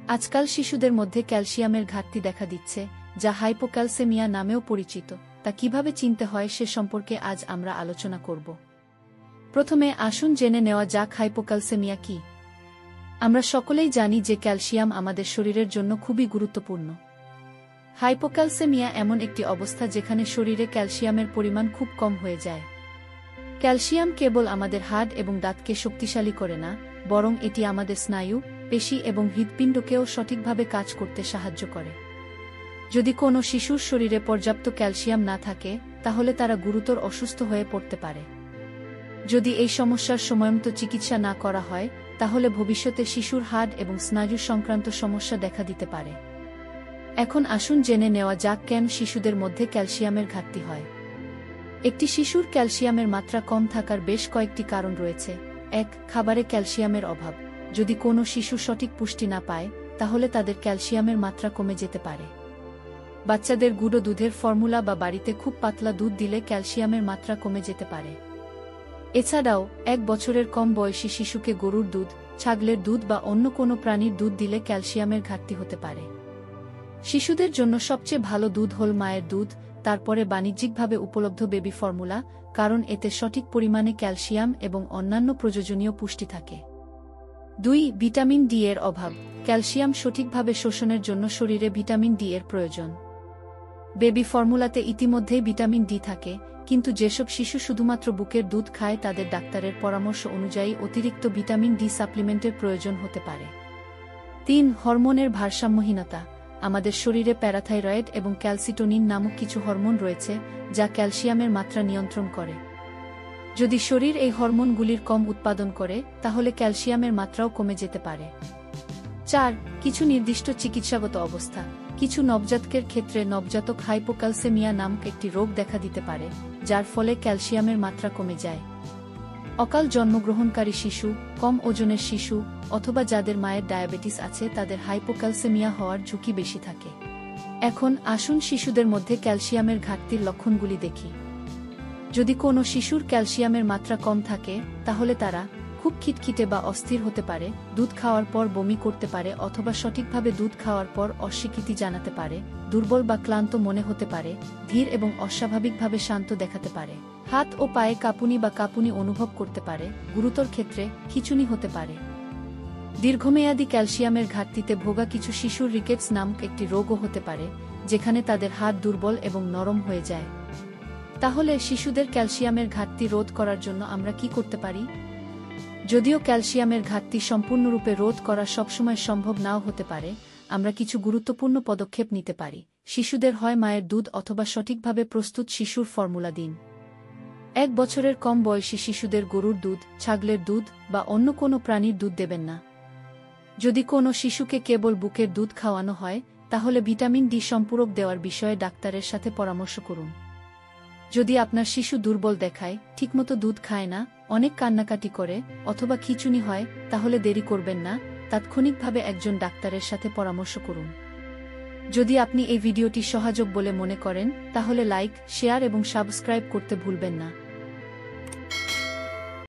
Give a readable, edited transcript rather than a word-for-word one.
আজকাল শিশুদের মধ্যে ক্যালসিয়ামের ঘাটতি দেখা দিচ্ছে, যা হাইপোক্যালসেমিয়া নামেও পরিচিত। তা কিভাবে চিনতে হয় সে সম্পর্কে আজ আমরা আলোচনা করব। প্রথমে আসুন জেনে নেওয়া যাক হাইপোক্যালসেমিয়া কি। আমরা সকলেই জানি যে ক্যালসিয়াম আমাদের শরীরের জন্য খুবই গুরুত্বপূর্ণ। হাইপোক্যালসেমিয়া এমন একটি অবস্থা যেখানে শরীরে ক্যালসিয়ামের পরিমাণ খুব কম হয়ে যায়। ক্যালসিয়াম কেবল আমাদের হাড় এবং দাঁতকে শক্তিশালী করে না, বরং এটি আমাদের স্নায়ু, পেশি এবং হৃৎপিণ্ডকেও সঠিকভাবে কাজ করতে সাহায্য করে। যদি কোনো শিশুর শরীরে পর্যাপ্ত ক্যালসিয়াম না থাকে, তাহলে তারা গুরুতর অসুস্থ হয়ে পড়তে পারে। যদি এই সমস্যার সময়মতো চিকিৎসা না করা হয়, তাহলে ভবিষ্যতে শিশুর হাড় এবং স্নায়ু সংক্রান্ত সমস্যা দেখা দিতে পারে। এখন আসুন জেনে নেওয়া যাক কেন শিশুদের মধ্যে ক্যালসিয়ামের ঘাটতি হয়। একটি শিশুর ক্যালসিয়ামের মাত্রা কম থাকার বেশ কয়েকটি কারণ রয়েছে। ১. খাবারে ক্যালসিয়ামের অভাব। যদি কোনো শিশু সঠিক পুষ্টি না পায়, তাহলে তাদের ক্যালসিয়ামের মাত্রা কমে যেতে পারে। বাচ্চাদের গুঁড়ো দুধের ফর্মুলা বা বাড়িতে খুব পাতলা দুধ দিলে ক্যালসিয়ামের মাত্রা কমে যেতে পারে। এছাড়াও ১ বছরের কম বয়সী শিশুকে গরুর দুধ, ছাগলের দুধ বা অন্য কোনো প্রাণীর দুধ দিলে ক্যালসিয়ামের ঘাটতি হতে পারে। শিশুদের জন্য সবচেয়ে ভালো দুধ হল মায়ের দুধ, তারপরে বাণিজ্যিকভাবে উপলব্ধ বেবি ফর্মুলা, কারণ এতে সঠিক পরিমাণে ক্যালসিয়াম এবং অন্যান্য প্রয়োজনীয় পুষ্টি থাকে। ২. ভিটামিন ডি এর অভাব। ক্যালসিয়াম সঠিকভাবে শোষণের জন্য শরীরে ভিটামিন ডি এর প্রয়োজন। বেবি ফর্মুলাতে ইতিমধ্যেই ভিটামিন ডি থাকে, কিন্তু যেসব শিশু শুধুমাত্র বুকের দুধ খায় তাদের ডাক্তারের পরামর্শ অনুযায়ী অতিরিক্ত ভিটামিন ডি সাপ্লিমেন্টের প্রয়োজন হতে পারে। ৩. হরমোনের ভারসাম্যহীনতা। আমাদের শরীরে প্যারাথাইরয়েড এবং ক্যালসিটোনিন নামক কিছু হরমোন রয়েছে, যা ক্যালসিয়ামের মাত্রা নিয়ন্ত্রণ করে। যদি শরীর এই হরমোনগুলির কম উৎপাদন করে, তাহলে ক্যালসিয়ামের মাত্রাও কমে যেতে পারে। ৪. কিছু নির্দিষ্ট চিকিৎসাগত অবস্থা। কিছু নবজাতকের ক্ষেত্রে নবজাতক হাইপোক্যালসেমিয়া নামক একটি রোগ দেখা দিতে পারে, যার ফলে ক্যালসিয়ামের মাত্রা কমে যায়। অকাল জন্মগ্রহণকারী শিশু, কম ওজনের শিশু, অথবা যাদের মায়ের ডায়াবেটিস আছে তাদের হাইপোক্যালসেমিয়া হওয়ার ঝুঁকি বেশি থাকে। এখন আসুন শিশুদের মধ্যে ক্যালসিয়ামের ঘাটতির লক্ষণগুলি দেখি। যদি কোনো শিশুর ক্যালসিয়ামের মাত্রা কম থাকে, তাহলে তারা খুব খিটখিটে বা অস্থির হতে পারে, দুধ খাওয়ার পর বমি করতে পারে অথবা সঠিকভাবে দুধ খাওয়ার পর অস্বীকৃতি জানাতে পারে, দুর্বল বা ক্লান্ত মনে হতে পারে, ধীর এবং অস্বাভাবিকভাবে শান্ত দেখাতে পারে, হাত ও পায়ে কাঁপুনি বা কাঁপুনি অনুভব করতে পারে, গুরুতর ক্ষেত্রে খিঁচুনি হতে পারে। দীর্ঘমেয়াদী ক্যালসিয়ামের ঘাটতিতে ভোগা কিছু শিশুর রিকেটস নামক একটি রোগও হতে পারে, যেখানে তাদের হাত দুর্বল এবং নরম হয়ে যায়। তাহলে শিশুদের ক্যালসিয়ামের ঘাটতি রোধ করার জন্য আমরা কি করতে পারি? যদিও ক্যালসিয়ামের ঘাটতি সম্পূর্ণরূপে রোধ করা সবসময় সম্ভব নাও হতে পারে, আমরা কিছু গুরুত্বপূর্ণ পদক্ষেপ নিতে পারি। শিশুদের হয় মায়ের দুধ অথবা সঠিকভাবে প্রস্তুত শিশুর ফর্মুলা দিন। ১ বছরের কম বয়সী শিশুদের গরুর দুধ, ছাগলের দুধ বা অন্য কোনো প্রাণীর দুধ দেবেন না। যদি কোনো শিশুকে কেবল বুকের দুধ খাওয়ানো হয়, তাহলে ভিটামিন ডি সম্পূরক দেওয়ার বিষয়ে ডাক্তারের সাথে পরামর্শ করুন। যদি আপনার শিশু দুর্বল দেখায়, ঠিকমতো দুধ খায় না, অনেক কান্নাকাটি করে অথবা খিঁচুনি হয়, তাহলে দেরি করবেন না, তাৎক্ষণিকভাবে একজন ডাক্তারের সাথে পরামর্শ করুন। যদি আপনি এই ভিডিওটি সহায়ক বলে মনে করেন, তাহলে লাইক, শেয়ার এবং সাবস্ক্রাইব করতে ভুলবেন না।